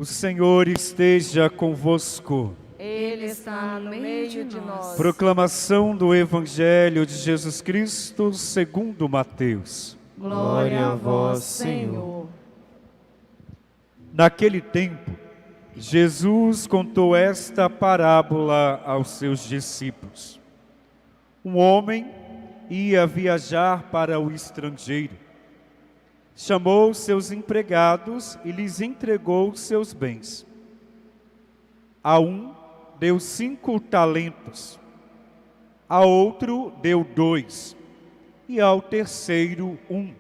O Senhor esteja convosco. Ele está no meio de nós. Proclamação do Evangelho de Jesus Cristo segundo Mateus. Glória a vós, Senhor. Naquele tempo, Jesus contou esta parábola aos seus discípulos. Um homem ia viajar para o estrangeiro. Chamou seus empregados e lhes entregou seus bens. A um deu 5 talentos, a outro deu 2, e ao terceiro 1,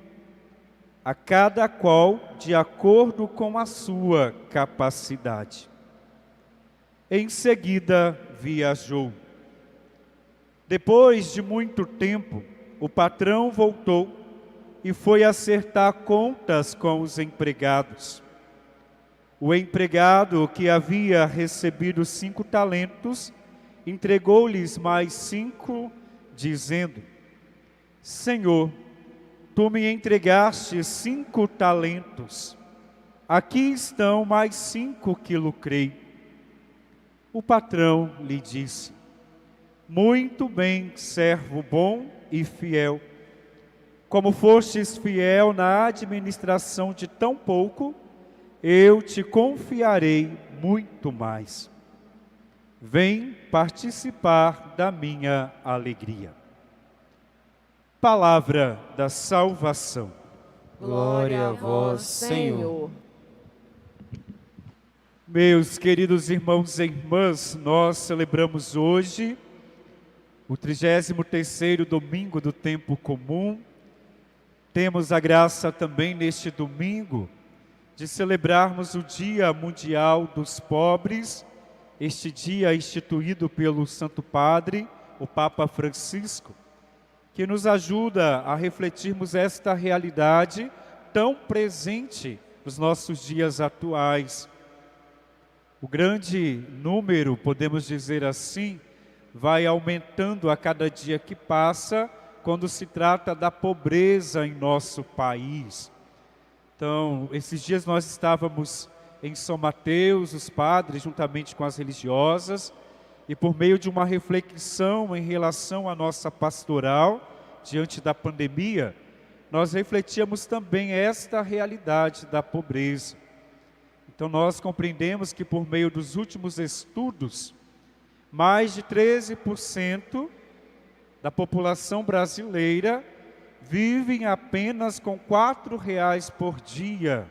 a cada qual de acordo com a sua capacidade. Em seguida viajou. Depois de muito tempo, o patrão voltou e foi acertar contas com os empregados. O empregado que havia recebido 5 talentos, entregou-lhes mais 5, dizendo: Senhor, tu me entregaste 5 talentos. Aqui estão mais 5 que lucrei. O patrão lhe disse: Muito bem, servo bom e fiel. Como fostes fiel na administração de tão pouco, eu te confiarei muito mais. Vem participar da minha alegria. Palavra da salvação. Glória a vós, Senhor. Meus queridos irmãos e irmãs, nós celebramos hoje o 33º domingo do tempo comum. Temos a graça também neste domingo de celebrarmos o Dia Mundial dos Pobres, este dia instituído pelo Santo Padre, o Papa Francisco, que nos ajuda a refletirmos esta realidade tão presente nos nossos dias atuais. O grande número, podemos dizer assim, vai aumentando a cada dia que passa, quando se trata da pobreza em nosso país. Então, esses dias nós estávamos em São Mateus, os padres, juntamente com as religiosas, e por meio de uma reflexão em relação à nossa pastoral, diante da pandemia, nós refletíamos também esta realidade da pobreza. Então, nós compreendemos que por meio dos últimos estudos, mais de 13% da população brasileira vivem apenas com R$ por dia.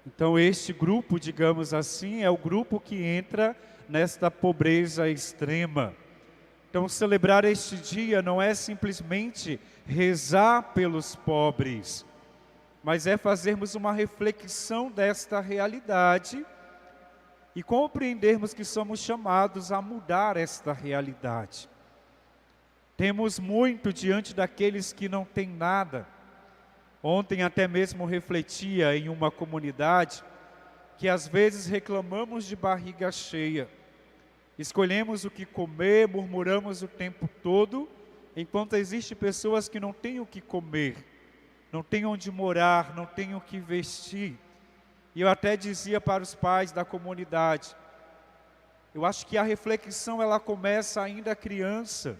Então este grupo, digamos assim, é o grupo que entra nesta pobreza extrema. Então celebrar este dia não é simplesmente rezar pelos pobres, mas é fazermos uma reflexão desta realidade e compreendermos que somos chamados a mudar esta realidade. Temos muito diante daqueles que não têm nada. Ontem até mesmo refletia em uma comunidade que às vezes reclamamos de barriga cheia. Escolhemos o que comer, murmuramos o tempo todo, enquanto existem pessoas que não têm o que comer, não têm onde morar, não têm o que vestir. E eu até dizia para os pais da comunidade, eu acho que a reflexão ela começa ainda criança.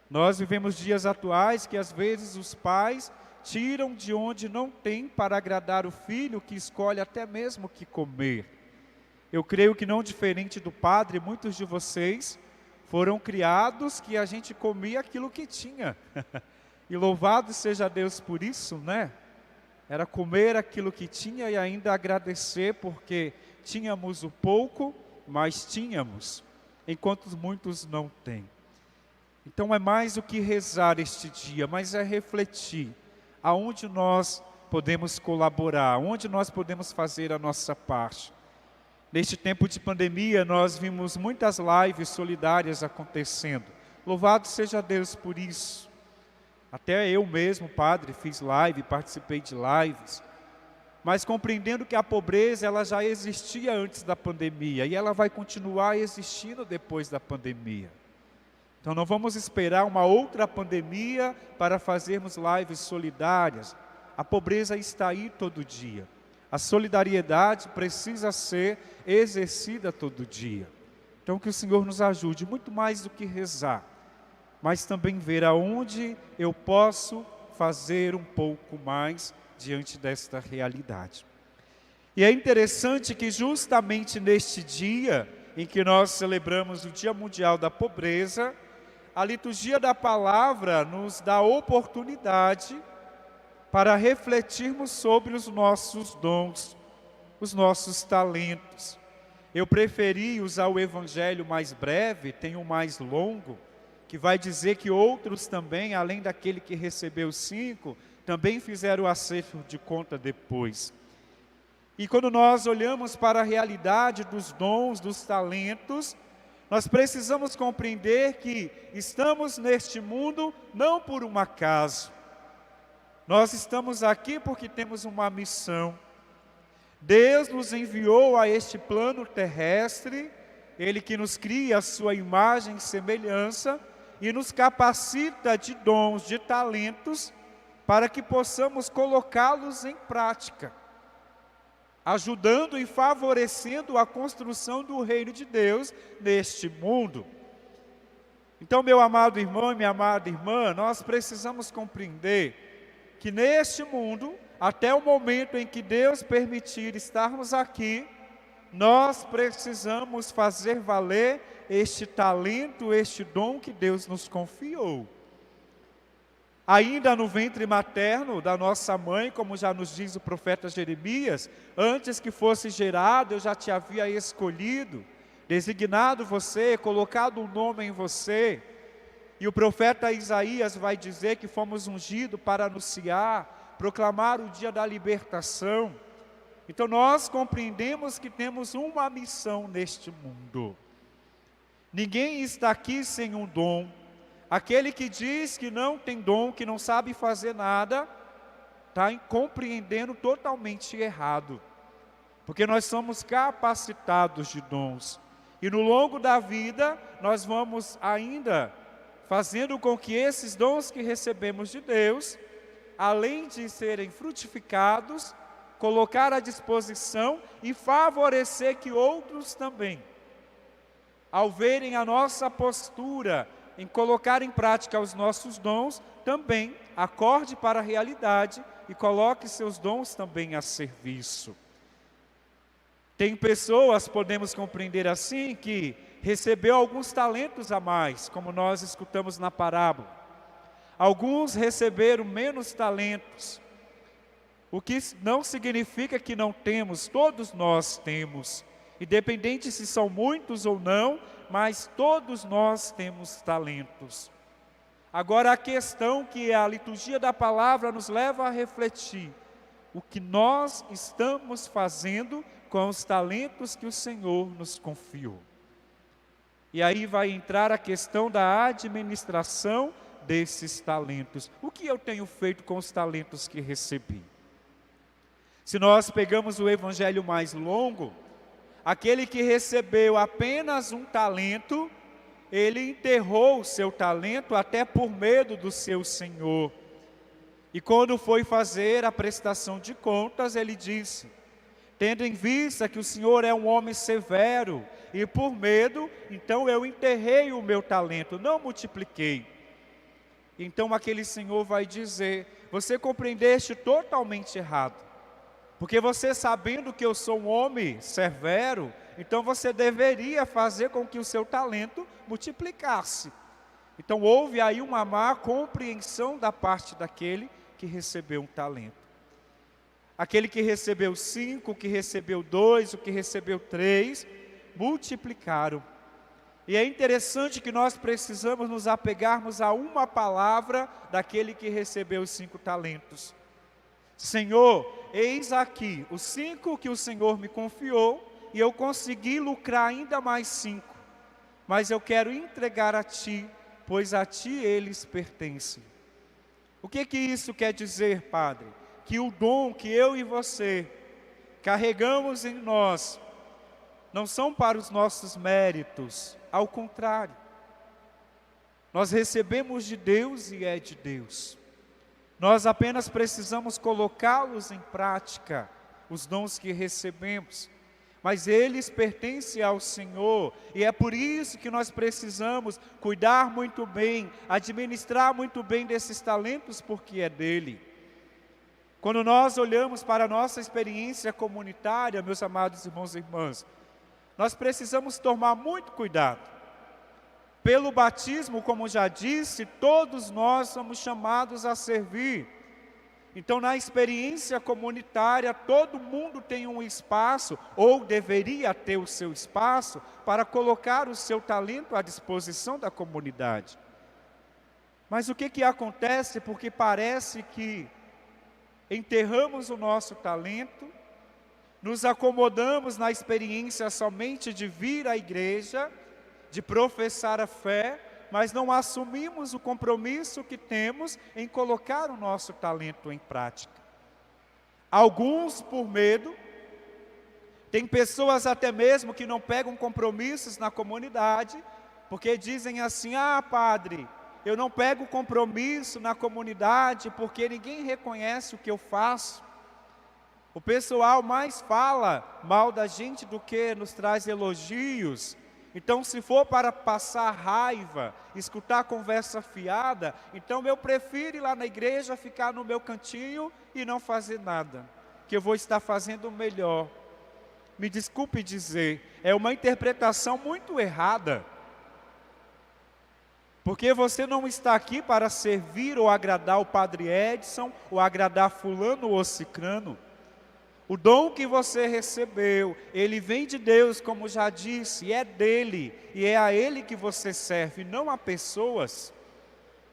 Nós vivemos dias atuais que às vezes os pais tiram de onde não tem para agradar o filho, que escolhe até mesmo o que comer. Eu creio que não diferente do padre, muitos de vocês foram criados que a gente comia aquilo que tinha. E louvado seja Deus por isso, né? Era comer aquilo que tinha e ainda agradecer porque tínhamos o pouco, mas tínhamos, enquanto muitos não têm. Então é mais do que rezar este dia, mas é refletir aonde nós podemos colaborar, onde nós podemos fazer a nossa parte. Neste tempo de pandemia, nós vimos muitas lives solidárias acontecendo. Louvado seja Deus por isso. Até eu mesmo, padre, fiz live, participei de lives. Mas compreendendo que a pobreza ela já existia antes da pandemia e ela vai continuar existindo depois da pandemia. Então não vamos esperar uma outra pandemia para fazermos lives solidárias. A pobreza está aí todo dia. A solidariedade precisa ser exercida todo dia. Então que o Senhor nos ajude, muito mais do que rezar, mas também ver aonde eu posso fazer um pouco mais diante desta realidade. E é interessante que justamente neste dia em que nós celebramos o Dia Mundial da Pobreza, a liturgia da palavra nos dá oportunidade para refletirmos sobre os nossos dons, os nossos talentos. Eu preferi usar o evangelho mais breve, tem um mais longo, que vai dizer que outros também, além daquele que recebeu 5, também fizeram o acerto de conta depois. E quando nós olhamos para a realidade dos dons, dos talentos, nós precisamos compreender que estamos neste mundo não por um acaso. Nós estamos aqui porque temos uma missão. Deus nos enviou a este plano terrestre, Ele que nos cria a sua imagem e semelhança e nos capacita de dons, de talentos, para que possamos colocá-los em prática, ajudando e favorecendo a construção do reino de Deus neste mundo. Então, meu amado irmão e minha amada irmã, nós precisamos compreender que neste mundo, até o momento em que Deus permitir estarmos aqui, nós precisamos fazer valer este talento, este dom que Deus nos confiou. Ainda no ventre materno da nossa mãe, como já nos diz o profeta Jeremias, antes que fosse gerado, eu já te havia escolhido, designado você, colocado um nome em você. E o profeta Isaías vai dizer que fomos ungidos para anunciar, proclamar o dia da libertação. Então nós compreendemos que temos uma missão neste mundo. Ninguém está aqui sem um dom. Aquele que diz que não tem dom, que não sabe fazer nada, está compreendendo totalmente errado. Porque nós somos capacitados de dons. E no longo da vida, nós vamos ainda fazendo com que esses dons que recebemos de Deus, além de serem frutificados, colocar à disposição e favorecer que outros também, ao verem a nossa postura em colocar em prática os nossos dons, também acorde para a realidade e coloque seus dons também a serviço. Tem pessoas, podemos compreender assim, que recebeu alguns talentos a mais, como nós escutamos na parábola. Alguns receberam menos talentos, o que não significa que não temos, todos nós temos, independente se são muitos ou não, mas todos nós temos talentos. Agora a questão que a liturgia da palavra nos leva a refletir, o que nós estamos fazendo com os talentos que o Senhor nos confiou. E aí vai entrar a questão da administração desses talentos. O que eu tenho feito com os talentos que recebi? Se nós pegamos o evangelho mais longo, aquele que recebeu apenas um talento, ele enterrou o seu talento até por medo do seu senhor. E quando foi fazer a prestação de contas, ele disse: tendo em vista que o Senhor é um homem severo, e por medo, então eu enterrei o meu talento, não multipliquei. Então aquele senhor vai dizer: você compreendeste totalmente errado. Porque você, sabendo que eu sou um homem severo, então você deveria fazer com que o seu talento multiplicasse. Então houve aí uma má compreensão da parte daquele que recebeu um talento. Aquele que recebeu 5, o que recebeu 2, o que recebeu 3, multiplicaram. E é interessante que nós precisamos nos apegarmos a uma palavra daquele que recebeu os 5 talentos. Senhor, eis aqui os 5 que o Senhor me confiou, e eu consegui lucrar ainda mais 5. Mas eu quero entregar a Ti, pois a Ti eles pertencem. O que isso quer dizer, Padre? Que o dom que eu e você carregamos em nós, não são para os nossos méritos, ao contrário. Nós recebemos de Deus e é de Deus. Nós apenas precisamos colocá-los em prática, os dons que recebemos, mas eles pertencem ao Senhor, e é por isso que nós precisamos cuidar muito bem, administrar muito bem desses talentos, porque é dele. Quando nós olhamos para a nossa experiência comunitária, meus amados irmãos e irmãs, nós precisamos tomar muito cuidado. Pelo batismo, como já disse, todos nós somos chamados a servir. Então, na experiência comunitária, todo mundo tem um espaço, ou deveria ter o seu espaço, para colocar o seu talento à disposição da comunidade. Mas o que acontece? Porque parece que enterramos o nosso talento, nos acomodamos na experiência somente de vir à igreja, de professar a fé, mas não assumimos o compromisso que temos em colocar o nosso talento em prática. Alguns por medo, tem pessoas até mesmo que não pegam compromissos na comunidade, porque dizem assim: ah, padre, eu não pego compromisso na comunidade porque ninguém reconhece o que eu faço. O pessoal mais fala mal da gente do que nos traz elogios. Então, se for para passar raiva, escutar conversa fiada, então eu prefiro ir lá na igreja, ficar no meu cantinho e não fazer nada, que eu vou estar fazendo melhor. Me desculpe dizer, é uma interpretação muito errada. Porque você não está aqui para servir ou agradar o Padre Edson, ou agradar fulano ou cicrano. O dom que você recebeu, ele vem de Deus, como já disse, é dele, e é a ele que você serve, não a pessoas.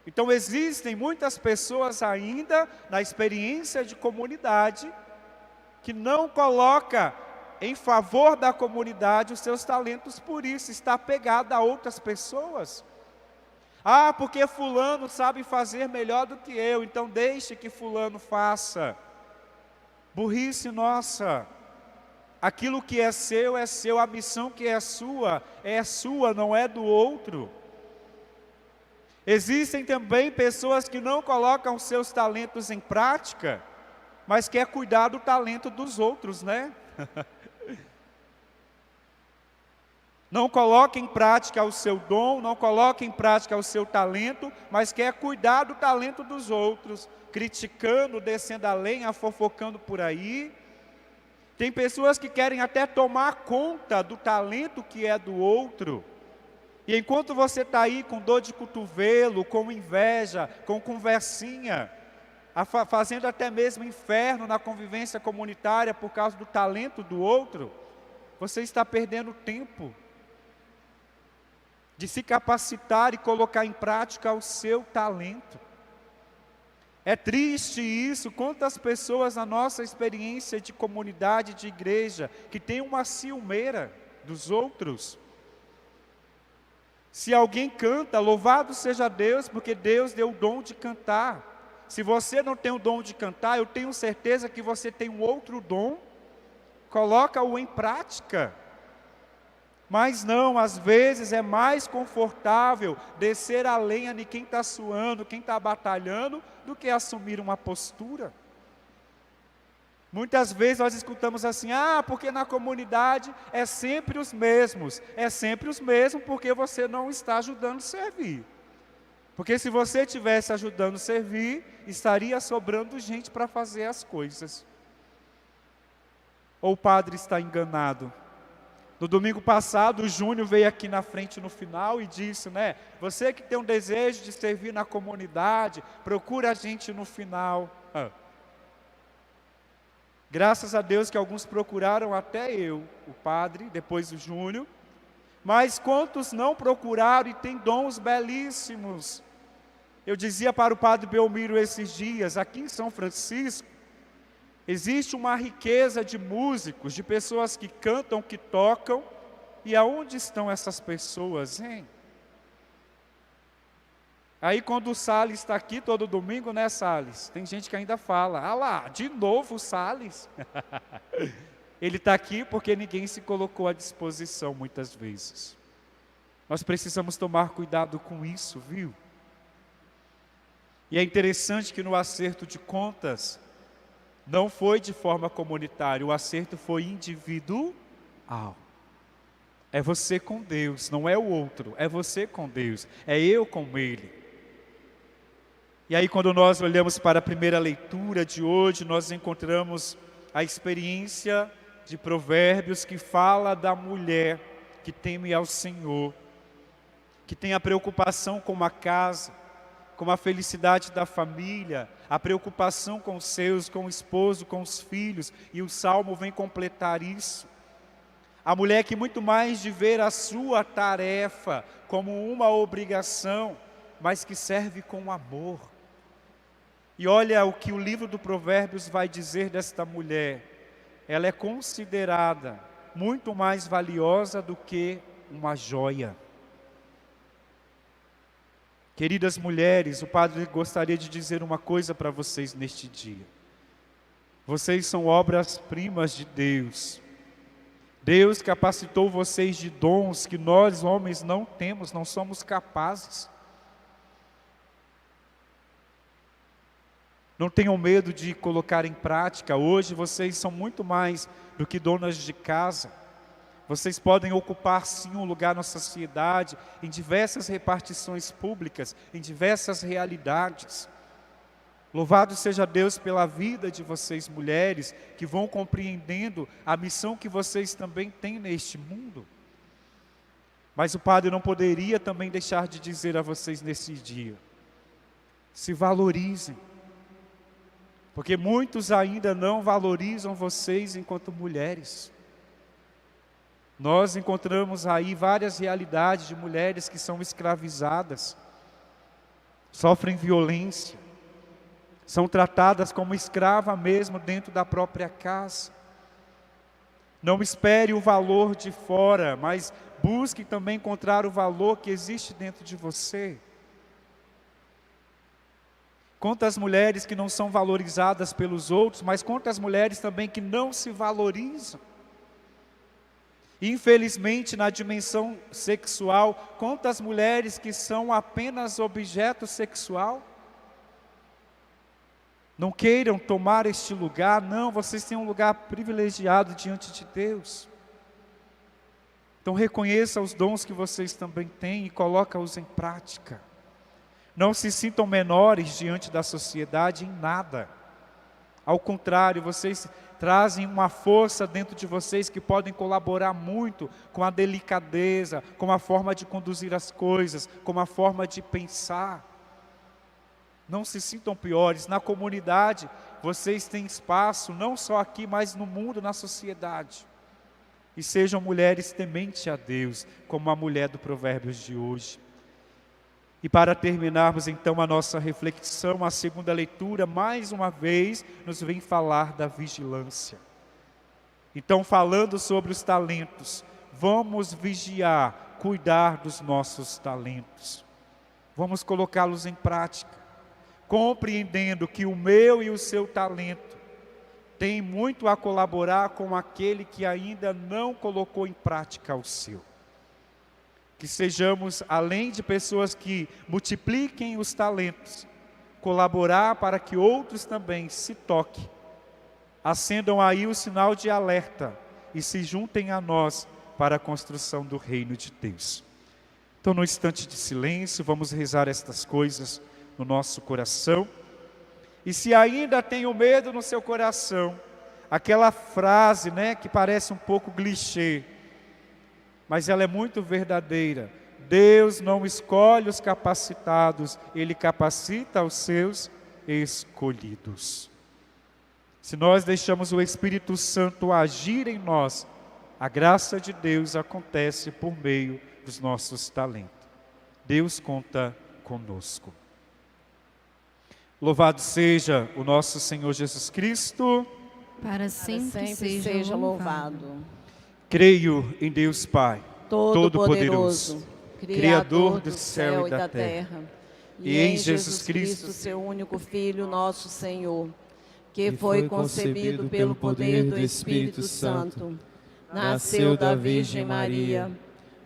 Então existem muitas pessoas ainda na experiência de comunidade, que não coloca em favor da comunidade os seus talentos, por isso está apegado a outras pessoas. Ah, porque fulano sabe fazer melhor do que eu, então deixe que fulano faça. Burrice nossa. Aquilo que é seu, a missão que é sua, não é do outro. Existem também pessoas que não colocam seus talentos em prática, mas quer cuidar do talento dos outros, né? Não coloca em prática o seu dom, não coloca em prática o seu talento, mas quer cuidar do talento dos outros, criticando, descendo a lenha, fofocando por aí. Tem pessoas que querem até tomar conta do talento que é do outro. E enquanto você está aí com dor de cotovelo, com inveja, com conversinha, fazendo até mesmo inferno na convivência comunitária por causa do talento do outro, você está perdendo tempo de se capacitar e colocar em prática o seu talento. É triste isso, quantas pessoas na nossa experiência de comunidade, de igreja, que tem uma ciumeira dos outros. Se alguém canta, louvado seja Deus, porque Deus deu o dom de cantar. Se você não tem o dom de cantar, eu tenho certeza que você tem um outro dom, coloca-o em prática. Mas não, às vezes é mais confortável descer a lenha de quem está suando, quem está batalhando, do que assumir uma postura. Muitas vezes nós escutamos assim: ah, porque na comunidade é sempre os mesmos porque você não está ajudando a servir. Porque se você estivesse ajudando a servir, estaria sobrando gente para fazer as coisas. Ou o padre está enganado? No domingo passado, o Júnior veio aqui na frente no final e disse, né? Você que tem um desejo de servir na comunidade, procura a gente no final. Graças a Deus que alguns procuraram, até eu, o padre, depois o Júnior. Mas quantos não procuraram e têm dons belíssimos? Eu dizia para o padre Belmiro esses dias, aqui em São Francisco, existe uma riqueza de músicos, de pessoas que cantam, que tocam. E aonde estão essas pessoas, hein? Aí quando o Salles está aqui todo domingo, né, Salles? Tem gente que ainda fala: ah lá, de novo o Salles. Ele está aqui porque ninguém se colocou à disposição muitas vezes. Nós precisamos tomar cuidado com isso, viu? E é interessante que no acerto de contas, Não foi de forma comunitária, o acerto foi individual. É você com Deus, não é o outro, é você com Deus, é eu com Ele. E aí quando nós olhamos para a primeira leitura de hoje, nós encontramos a experiência de Provérbios que fala da mulher que teme ao Senhor, que tem a preocupação com a casa, com a felicidade da família, a preocupação com os seus, com o esposo, com os filhos, e o Salmo vem completar isso. A mulher que muito mais de ver a sua tarefa como uma obrigação, mas que serve com amor. E olha o que o livro do Provérbios vai dizer desta mulher. Ela é considerada muito mais valiosa do que uma joia. Queridas mulheres, o padre gostaria de dizer uma coisa para vocês neste dia. Vocês são obras-primas de Deus. Deus capacitou vocês de dons que nós, homens, não temos, não somos capazes. Não tenham medo de colocar em prática. Hoje vocês são muito mais do que donas de casa. Vocês podem ocupar sim um lugar na sociedade, em diversas repartições públicas, em diversas realidades. Louvado seja Deus pela vida de vocês mulheres, que vão compreendendo a missão que vocês também têm neste mundo. Mas o padre não poderia também deixar de dizer a vocês nesse dia: se valorizem. Porque muitos ainda não valorizam vocês enquanto mulheres. Nós encontramos aí várias realidades de mulheres que são escravizadas, sofrem violência, são tratadas como escrava mesmo dentro da própria casa. Não espere o valor de fora, mas busque também encontrar o valor que existe dentro de você. Quantas mulheres que não são valorizadas pelos outros, mas quantas mulheres também que não se valorizam. Infelizmente, na dimensão sexual, quantas mulheres que são apenas objeto sexual? Não queiram tomar este lugar, não, vocês têm um lugar privilegiado diante de Deus. Então reconheça os dons que vocês também têm e coloca-os em prática. Não se sintam menores diante da sociedade em nada. Ao contrário, vocês trazem uma força dentro de vocês que podem colaborar muito com a delicadeza, com a forma de conduzir as coisas, com a forma de pensar. Não se sintam piores. Na comunidade, vocês têm espaço, não só aqui, mas no mundo, na sociedade. E sejam mulheres tementes a Deus, como a mulher do Provérbios de hoje. E para terminarmos então a nossa reflexão, a segunda leitura, mais uma vez, nos vem falar da vigilância. Então, falando sobre os talentos, vamos vigiar, cuidar dos nossos talentos. Vamos colocá-los em prática, compreendendo que o meu e o seu talento tem muito a colaborar com aquele que ainda não colocou em prática o seu. Que sejamos, além de pessoas que multipliquem os talentos, colaborar para que outros também se toquem, acendam aí o sinal de alerta e se juntem a nós para a construção do reino de Deus. Então, no instante de silêncio, vamos rezar estas coisas no nosso coração. E se ainda tem o medo no seu coração, aquela frase, que parece um pouco clichê, mas ela é muito verdadeira. Deus não escolhe os capacitados, Ele capacita os seus escolhidos. Se nós deixamos o Espírito Santo agir em nós, a graça de Deus acontece por meio dos nossos talentos. Deus conta conosco. Louvado seja o nosso Senhor Jesus Cristo. Para sempre seja louvado. Creio em Deus Pai, Todo-Poderoso, Criador do céu e da terra, e em Jesus Cristo, seu único Filho, nosso Senhor, que foi concebido pelo poder do Espírito Santo, nasceu da Virgem Maria,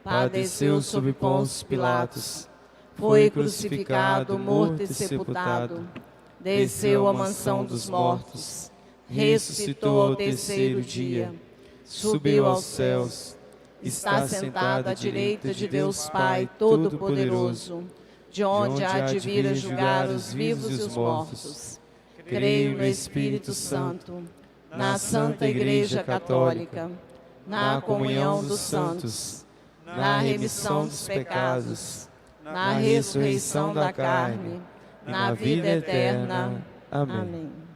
padeceu sob Pôncio Pilatos, foi crucificado, morto e sepultado, desceu à mansão dos mortos, ressuscitou ao terceiro dia, subiu aos céus, está sentado à direita de Deus Pai Todo-Poderoso, de onde há de vir a julgar os vivos e os mortos. Creio no Espírito Santo, na Santa Igreja Católica, na comunhão dos santos, na remissão dos pecados, na ressurreição da carne, na vida eterna. Amém.